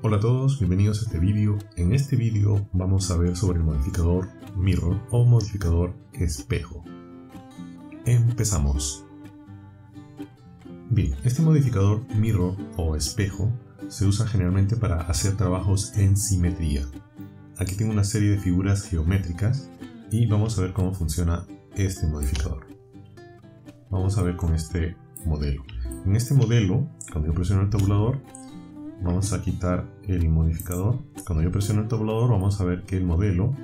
Hola a todos, bienvenidos a este vídeo. En este vídeo vamos a ver sobre el modificador Mirror o modificador espejo. Empezamos. Bien, este modificador Mirror o espejo se usa generalmente para hacer trabajos en simetría. Aquí tengo una serie de figuras geométricas y vamos a ver cómo funciona este modificador. Vamos a ver con este modelo. En este modelo, cuando yo presiono el tabulador, vamos a quitar el modificador. Cuando yo presiono el tabulador vamos a ver que el modelo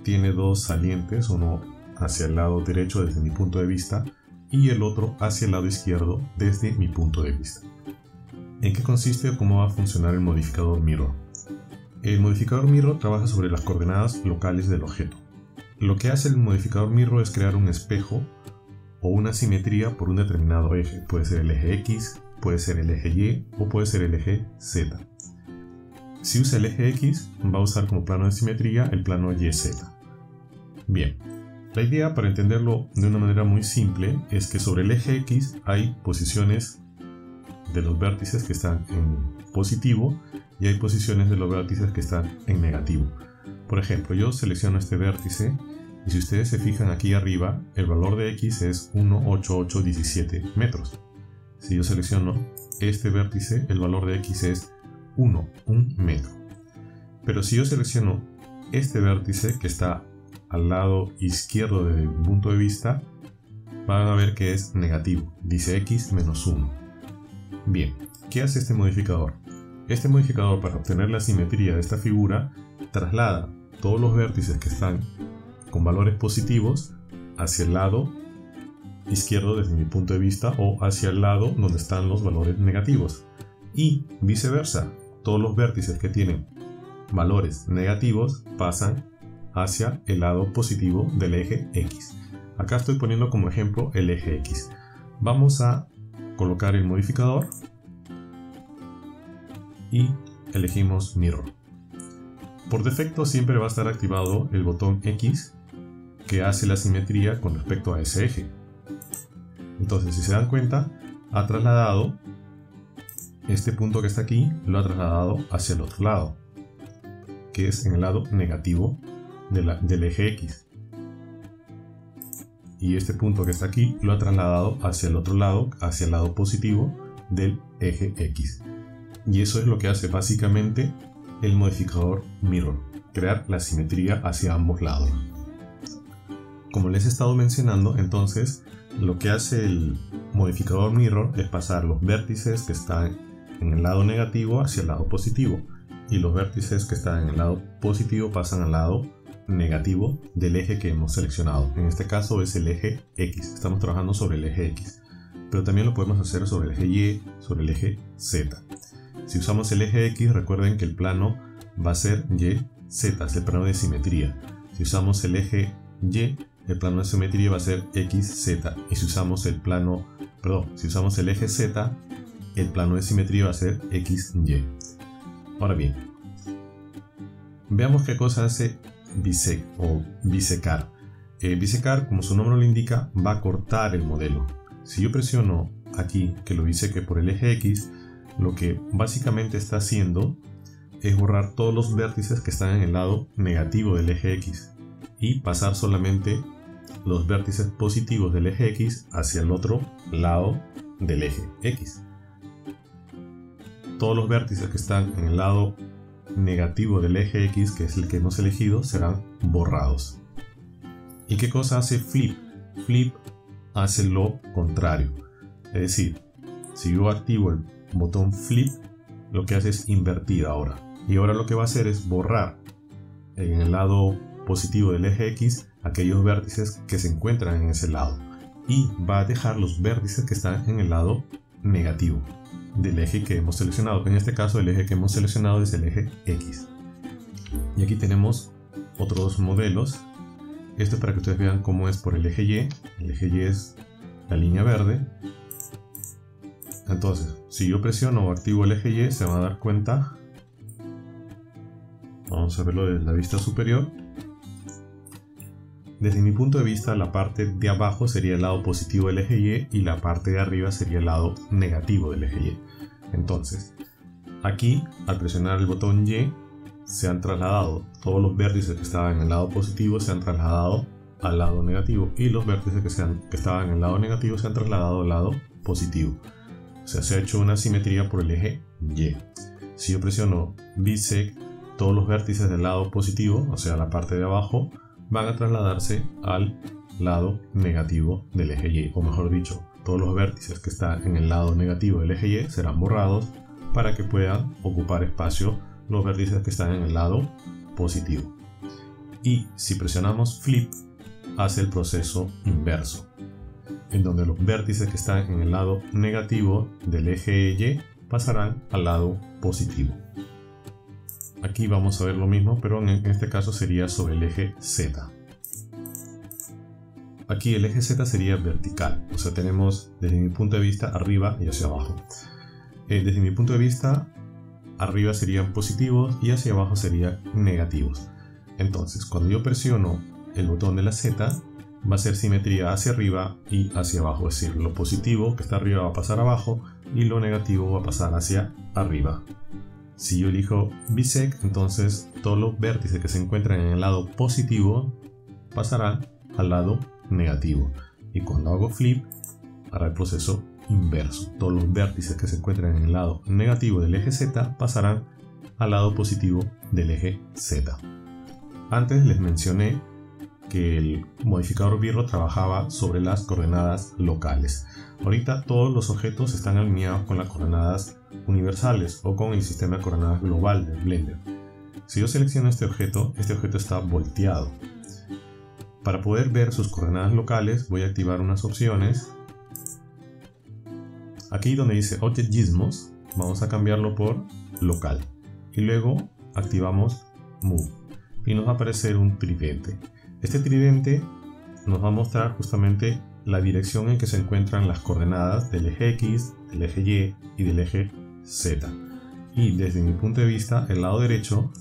tiene dos salientes, uno hacia el lado derecho desde mi punto de vista y el otro hacia el lado izquierdo desde mi punto de vista. ¿En qué consiste o cómo va a funcionar el modificador Mirror? El modificador Mirror trabaja sobre las coordenadas locales del objeto. Lo que hace el modificador Mirror es crear un espejo o una simetría por un determinado eje. Puede ser el eje X, puede ser el eje Y o puede ser el eje Z. Si usa el eje X, va a usar como plano de simetría el plano YZ. Bien, la idea para entenderlo de una manera muy simple es que sobre el eje X hay posiciones de los vértices que están en positivo y hay posiciones de los vértices que están en negativo. Por ejemplo, yo selecciono este vértice y si ustedes se fijan aquí arriba, el valor de X es 18817 metros. Si yo selecciono este vértice, el valor de X es 1 metro. Pero si yo selecciono este vértice que está al lado izquierdo desde mi punto de vista, van a ver que es negativo, dice X menos 1. Bien, ¿qué hace este modificador? Este modificador, para obtener la simetría de esta figura, traslada todos los vértices que están con valores positivos hacia el lado izquierdo desde mi punto de vista o hacia el lado donde están los valores negativos, y viceversa, todos los vértices que tienen valores negativos pasan hacia el lado positivo del eje X. Acá estoy poniendo como ejemplo el eje X. Vamos a colocar el modificador y elegimos Mirror. Por defecto siempre va a estar activado el botón X que hace la simetría con respecto a ese eje. Entonces, si se dan cuenta, ha trasladado este punto que está aquí, lo ha trasladado hacia el otro lado, que es en el lado negativo del eje X. Y este punto que está aquí lo ha trasladado hacia el otro lado, hacia el lado positivo del eje X. Y eso es lo que hace básicamente el modificador Mirror, crear la simetría hacia ambos lados. Como les he estado mencionando, entonces lo que hace el modificador Mirror es pasar los vértices que están en el lado negativo hacia el lado positivo, y los vértices que están en el lado positivo pasan al lado negativo del eje que hemos seleccionado. En este caso es el eje X, estamos trabajando sobre el eje X, pero también lo podemos hacer sobre el eje Y, sobre el eje Z. Si usamos el eje X, recuerden que el plano va a ser YZ, es el plano de simetría. Si usamos el eje Y, el plano de simetría va a ser XZ, y si usamos el eje Z, el plano de simetría va a ser XY. Ahora bien, veamos qué cosa hace bisecar. Bisecar, como su nombre lo indica, va a cortar el modelo. Si yo presiono aquí que lo biseque por el eje X, lo que básicamente está haciendo es borrar todos los vértices que están en el lado negativo del eje X y pasar solamente los vértices positivos del eje X hacia el otro lado del eje X. Todos los vértices que están en el lado negativo del eje X, que es el que hemos elegido, serán borrados. ¿Y qué cosa hace Flip? Flip hace lo contrario. Es decir, si yo activo el botón Flip, lo que hace es invertir ahora. Y ahora lo que va a hacer es borrar en el lado positivo del eje X aquellos vértices que se encuentran en ese lado, y va a dejar los vértices que están en el lado negativo del eje que hemos seleccionado. En este caso el eje que hemos seleccionado es el eje X. Y aquí tenemos otros dos modelos. Esto es para que ustedes vean cómo es por el eje Y. El eje Y es la línea verde. Entonces, si yo presiono o activo el eje Y, se van a dar cuenta. Vamos a verlo desde la vista superior. Desde mi punto de vista, la parte de abajo sería el lado positivo del eje Y y la parte de arriba sería el lado negativo del eje Y. Entonces, Aquí, al presionar el botón Y, se han trasladado todos los vértices que estaban en el lado positivo, se han trasladado al lado negativo, y los vértices que estaban en el lado negativo se han trasladado al lado positivo. O sea, se ha hecho una simetría por el eje Y. Si yo presiono bisect, todos los vértices del lado positivo, o sea la parte de abajo, van a trasladarse al lado negativo del eje Y, o mejor dicho, todos los vértices que están en el lado negativo del eje Y serán borrados para que puedan ocupar espacio los vértices que están en el lado positivo. Y si presionamos flip, hace el proceso inverso, en donde los vértices que están en el lado negativo del eje Y pasarán al lado positivo. Aquí vamos a ver lo mismo, pero en este caso sería sobre el eje Z. Aquí el eje Z sería vertical, o sea, tenemos desde mi punto de vista arriba y hacia abajo. Desde mi punto de vista, arriba serían positivos y hacia abajo serían negativos. Entonces, cuando yo presiono el botón de la Z, va a ser simetría hacia arriba y hacia abajo, es decir, lo positivo que está arriba va a pasar abajo y lo negativo va a pasar hacia arriba. Si yo elijo bisect, entonces todos los vértices que se encuentran en el lado positivo pasarán al lado negativo, y cuando hago flip hará el proceso inverso. Todos los vértices que se encuentran en el lado negativo del eje Z pasarán al lado positivo del eje Z. Antes les mencioné que el modificador Virro trabajaba sobre las coordenadas locales. Ahorita todos los objetos están alineados con las coordenadas universales o con el sistema de coordenadas global de Blender. Si yo selecciono este objeto está volteado. Para poder ver sus coordenadas locales voy a activar unas opciones. Aquí donde dice Object Gizmos vamos a cambiarlo por local y luego activamos Move y nos va a aparecer un tridente. Este tridente nos va a mostrar justamente la dirección en que se encuentran las coordenadas del eje X, del eje Y y del eje Z. Y desde mi punto de vista, el lado derecho,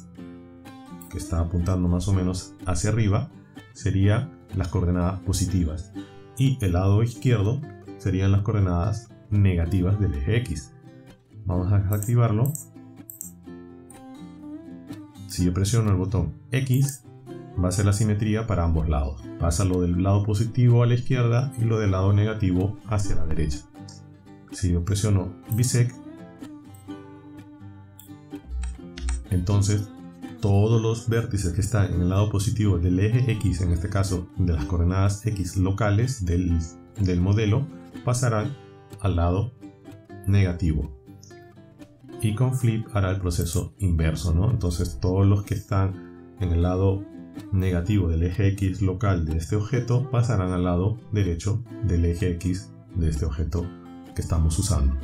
que está apuntando más o menos hacia arriba, sería las coordenadas positivas. Y el lado izquierdo serían las coordenadas negativas del eje X. Vamos a activarlo. Si yo presiono el botón X, va a ser la simetría para ambos lados. Pasa lo del lado positivo a la izquierda y lo del lado negativo hacia la derecha. Si yo presiono bisect, entonces todos los vértices que están en el lado positivo del eje X, en este caso de las coordenadas X locales del modelo, pasarán al lado negativo. Y con flip hará el proceso inverso, ¿no? Entonces todos los que están en el lado negativo del eje X local de este objeto pasarán al lado derecho del eje X de este objeto que estamos usando.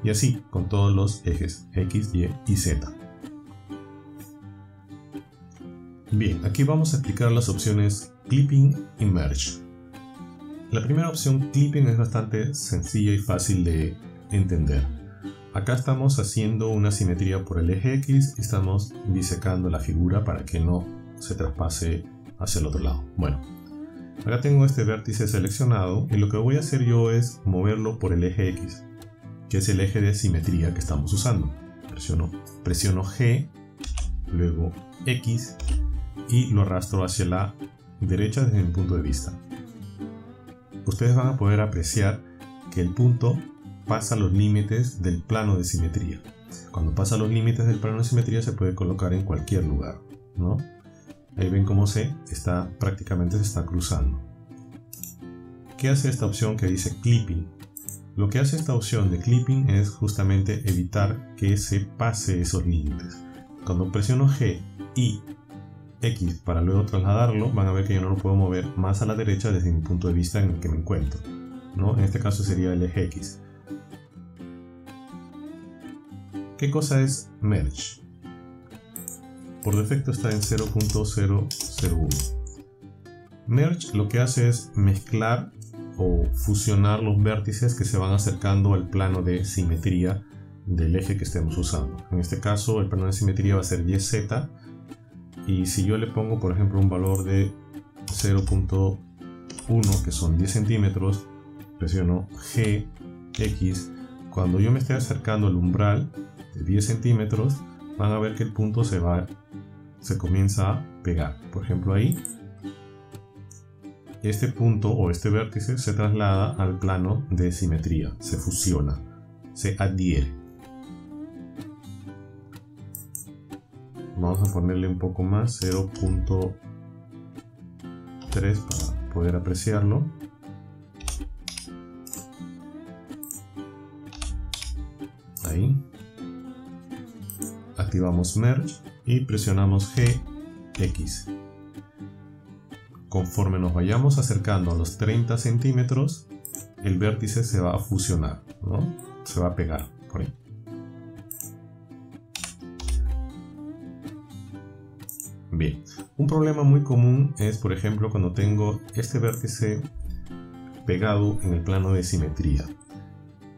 Y así con todos los ejes X, Y y Z. Bien, aquí vamos a explicar las opciones Clipping y Merge. La primera opción, Clipping, es bastante sencilla y fácil de entender. Acá estamos haciendo una simetría por el eje X y estamos disecando la figura para que no se traspase hacia el otro lado. Bueno, acá tengo este vértice seleccionado y lo que voy a hacer yo es moverlo por el eje X, que es el eje de simetría que estamos usando. Presiono G, luego X y lo arrastro hacia la derecha desde mi punto de vista. Ustedes van a poder apreciar que el punto pasa los límites del plano de simetría. Cuando pasa los límites del plano de simetría se puede colocar en cualquier lugar, ¿no? Ahí ven cómo prácticamente se está cruzando. ¿Qué hace esta opción que dice Clipping? Lo que hace esta opción de Clipping es justamente evitar que se pase esos límites. Cuando presiono G y X para luego trasladarlo, van a ver que yo no lo puedo mover más a la derecha desde mi punto de vista en el que me encuentro, ¿no? En este caso sería el eje X. ¿Qué cosa es Merge? Por defecto está en 0.001. Merge lo que hace es mezclar o fusionar los vértices que se van acercando al plano de simetría del eje que estemos usando. En este caso el plano de simetría va a ser YZ, y si yo le pongo por ejemplo un valor de 0.1 que son 10 centímetros, presiono G, X, cuando yo me esté acercando al umbral de 10 centímetros, van a ver que el punto se comienza a pegar. Por ejemplo, ahí este punto o este vértice se traslada al plano de simetría, se fusiona, se adhiere. Vamos a ponerle un poco más, 0.3 para poder apreciarlo. Ahí. Activamos Merge y presionamos GX. Conforme nos vayamos acercando a los 30 centímetros, el vértice se va a fusionar, ¿no? Se va a pegar por ahí. Bien, un problema muy común es, por ejemplo, cuando tengo este vértice pegado en el plano de simetría.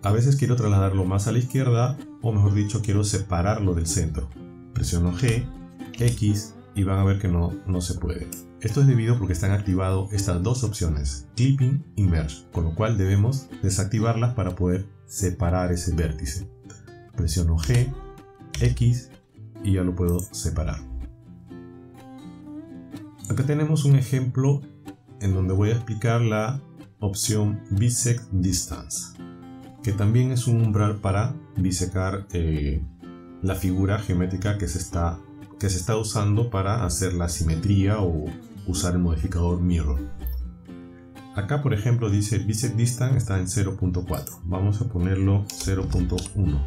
A veces quiero trasladarlo más a la izquierda, o mejor dicho, quiero separarlo del centro. Presiono G, X y van a ver que no se puede. Esto es debido porque están activadas estas dos opciones, Clipping y Merge, con lo cual debemos desactivarlas para poder separar ese vértice. Presiono G, X y ya lo puedo separar. Acá tenemos un ejemplo en donde voy a explicar la opción Bisect Distance, que también es un umbral para bisecar la figura geométrica que se está usando para hacer la simetría o usar el modificador Mirror. Acá, por ejemplo, dice Bisect Distance está en 0.4. Vamos a ponerlo 0.1.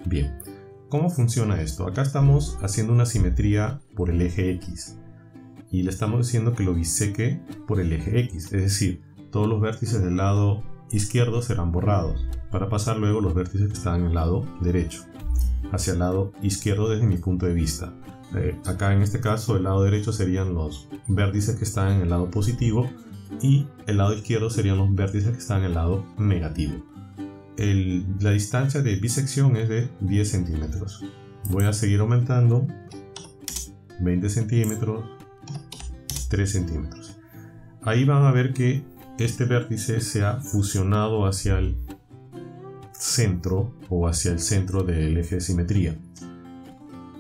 Bien, ¿cómo funciona esto? Acá estamos haciendo una simetría por el eje X y le estamos diciendo que lo biseque por el eje X, es decir, todos los vértices del lado izquierdo serán borrados para pasar luego los vértices que están en el lado derecho hacia el lado izquierdo desde mi punto de vista. Acá en este caso el lado derecho serían los vértices que están en el lado positivo y el lado izquierdo serían los vértices que están en el lado negativo. La distancia de bisección es de 10 centímetros. Voy a seguir aumentando, 20 centímetros, 3 centímetros. Ahí van a ver que este vértice se ha fusionado hacia el centro o hacia el centro del eje de simetría.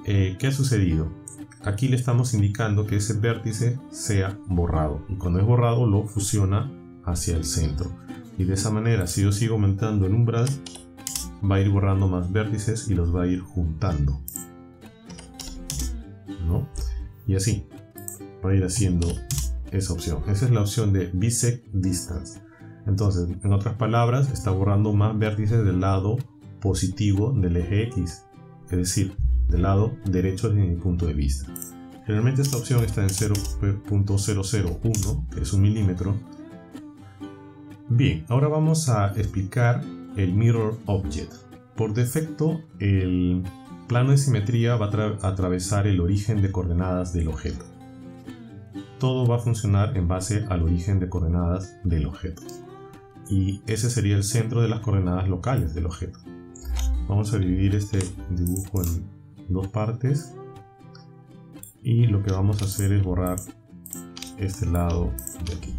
¿Qué ha sucedido? Aquí le estamos indicando que ese vértice sea borrado y cuando es borrado lo fusiona hacia el centro y de esa manera, si yo sigo aumentando el umbral, va a ir borrando más vértices y los va a ir juntando, ¿no? Y así va a ir haciendo esa opción. Esa es la opción de Bisect Distance. Entonces, en otras palabras, está borrando más vértices del lado positivo del eje X, es decir, del lado derecho desde mi punto de vista. Generalmente esta opción está en 0.001, que es 1 milímetro. Bien, ahora vamos a explicar el Mirror Object. Por defecto, el plano de simetría va a atravesar el origen de coordenadas del objeto. Todo va a funcionar en base al origen de coordenadas del objeto. Y ese sería el centro de las coordenadas locales del objeto. Vamos a dividir este dibujo en dos partes. Y lo que vamos a hacer es borrar este lado de aquí.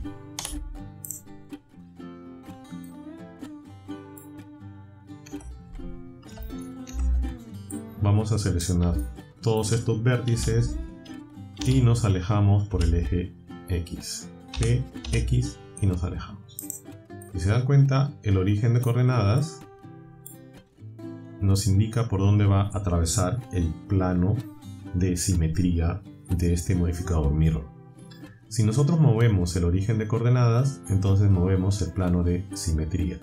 Vamos a seleccionar todos estos vértices y nos alejamos por el eje X. X y nos alejamos. Si se dan cuenta, el origen de coordenadas nos indica por dónde va a atravesar el plano de simetría de este modificador Mirror. Si nosotros movemos el origen de coordenadas, entonces movemos el plano de simetría.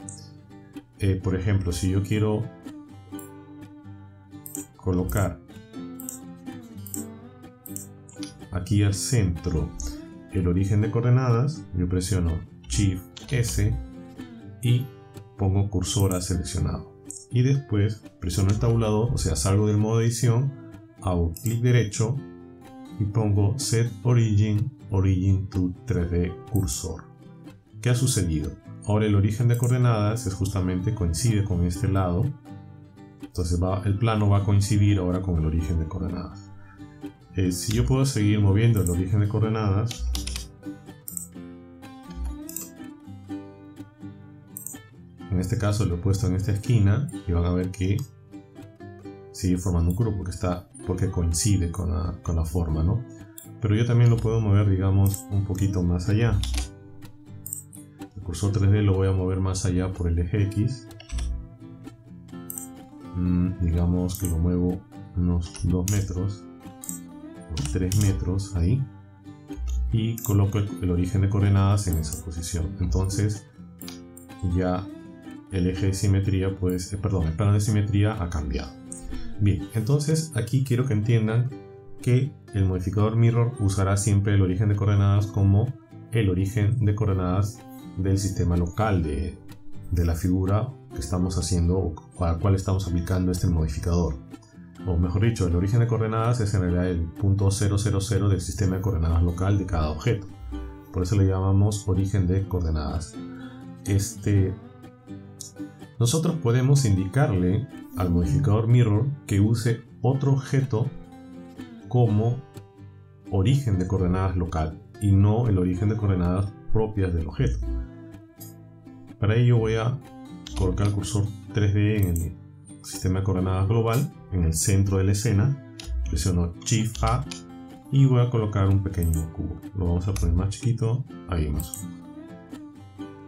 Por ejemplo, si yo quiero colocar aquí al centro el origen de coordenadas, yo presiono Shift S y pongo cursor a seleccionado y después presiono el tabulador, o sea, salgo del modo edición, hago clic derecho y pongo Set Origin to 3D Cursor. ¿Qué ha sucedido? Ahora el origen de coordenadas justamente coincide con este lado, entonces el plano va a coincidir ahora con el origen de coordenadas. Si yo puedo seguir moviendo el origen de coordenadas, en este caso lo he puesto en esta esquina y van a ver que seguir formando un cubo porque coincide con la forma, ¿no? Pero yo también lo puedo mover, digamos, un poquito más allá. El cursor 3D lo voy a mover más allá por el eje X. Digamos que lo muevo unos 2 metros o 3 metros ahí. Y coloco el origen de coordenadas en esa posición. Entonces ya el eje de simetría, el plano de simetría ha cambiado. Bien, entonces aquí quiero que entiendan que el modificador mirror usará siempre el origen de coordenadas como el origen de coordenadas del sistema local de la figura que estamos haciendo o a la cual estamos aplicando este modificador. O mejor dicho, el origen de coordenadas es en realidad el punto 000 del sistema de coordenadas local de cada objeto. Por eso le llamamos origen de coordenadas. Nosotros podemos indicarle al modificador mirror que use otro objeto como origen de coordenadas local y no el origen de coordenadas propias del objeto. Para ello voy a colocar el cursor 3D en el sistema de coordenadas global, en el centro de la escena. Presiono Shift A y voy a colocar un pequeño cubo. Lo vamos a poner más chiquito, ahí más.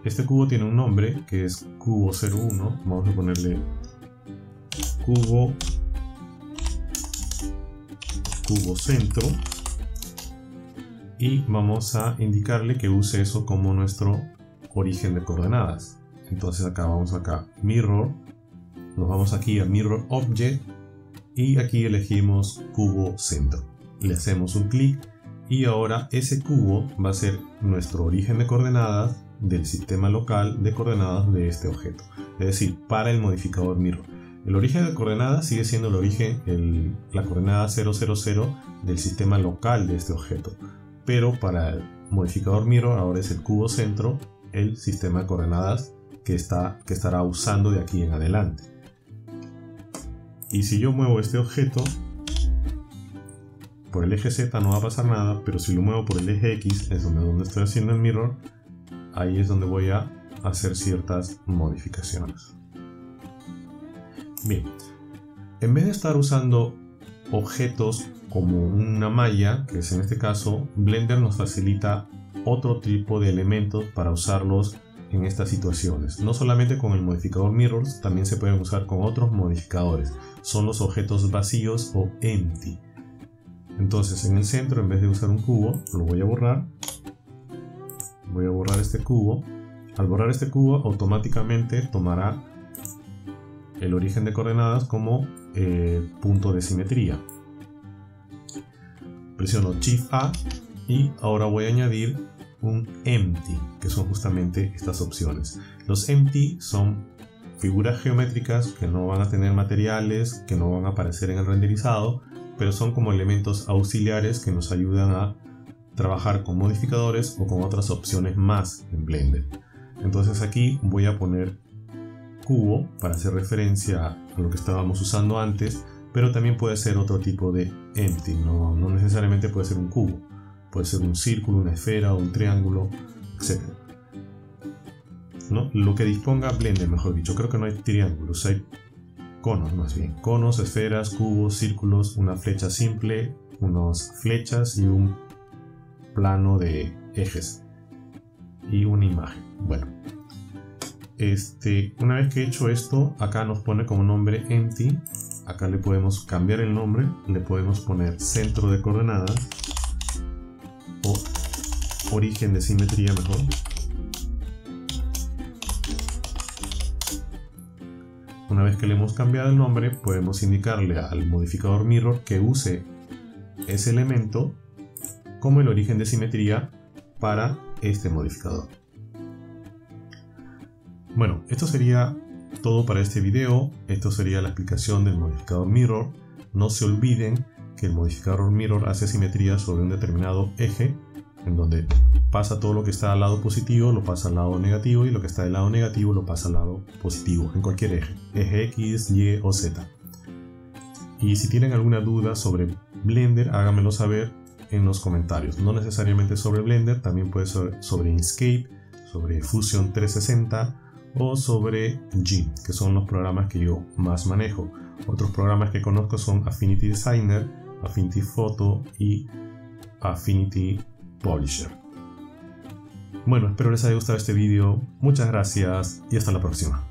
Este cubo tiene un nombre que es cubo 01. Vamos a ponerle cubo centro y vamos a indicarle que use eso como nuestro origen de coordenadas. Entonces vamos acá mirror, nos vamos aquí a mirror object y aquí elegimos cubo centro, le hacemos un clic y ahora ese cubo va a ser nuestro origen de coordenadas del sistema local de coordenadas de este objeto, es decir, para el modificador mirror. El origen de coordenadas sigue siendo la coordenada 000 del sistema local de este objeto, pero para el modificador mirror ahora es el cubo centro, el sistema de coordenadas que estará usando de aquí en adelante. Y si yo muevo este objeto por el eje Z no va a pasar nada, pero si lo muevo por el eje X, es donde estoy haciendo el mirror, ahí es donde voy a hacer ciertas modificaciones. Bien, en vez de estar usando objetos como una malla, que es en este caso, Blender nos facilita otro tipo de elementos para usarlos en estas situaciones. No solamente con el modificador mirrors, también se pueden usar con otros modificadores. Son los objetos vacíos o empty. Entonces en el centro, en vez de usar un cubo, lo voy a borrar. Voy a borrar este cubo. Al borrar este cubo, automáticamente tomará el origen de coordenadas como punto de simetría. Presiono Shift A y ahora voy a añadir un empty, que son justamente estas opciones. Los empty son figuras geométricas que no van a tener materiales, que no van a aparecer en el renderizado, pero son como elementos auxiliares que nos ayudan a trabajar con modificadores o con otras opciones más en Blender. Entonces aquí voy a poner cubo para hacer referencia a lo que estábamos usando antes, pero también puede ser otro tipo de empty, no necesariamente puede ser un cubo, puede ser un círculo, una esfera, un triángulo, etc. ¿No? Lo que disponga Blender, mejor dicho. Creo que no hay triángulos, hay conos más bien. Conos, esferas, cubos, círculos, una flecha simple, unas flechas y un plano de ejes y una imagen. Bueno, una vez que he hecho esto, acá nos pone como nombre empty. Acá le podemos cambiar el nombre, le podemos poner centro de coordenadas o origen de simetría mejor. Una vez que le hemos cambiado el nombre, podemos indicarle al modificador mirror que use ese elemento como el origen de simetría para este modificador. Bueno, esto sería todo para este video. Esto sería la explicación del modificador mirror. No se olviden que el modificador mirror hace simetría sobre un determinado eje, en donde pasa todo lo que está al lado positivo, lo pasa al lado negativo, y lo que está del lado negativo lo pasa al lado positivo, en cualquier eje X, Y o Z. Y si tienen alguna duda sobre Blender, háganmelo saber en los comentarios. No necesariamente sobre Blender, también puede ser sobre Inkscape, sobre Fusion 360 o sobre GIMP, que son los programas que yo más manejo. Otros programas que conozco son Affinity Designer, Affinity Photo y Affinity Publisher. Bueno, espero les haya gustado este vídeo. Muchas gracias y hasta la próxima.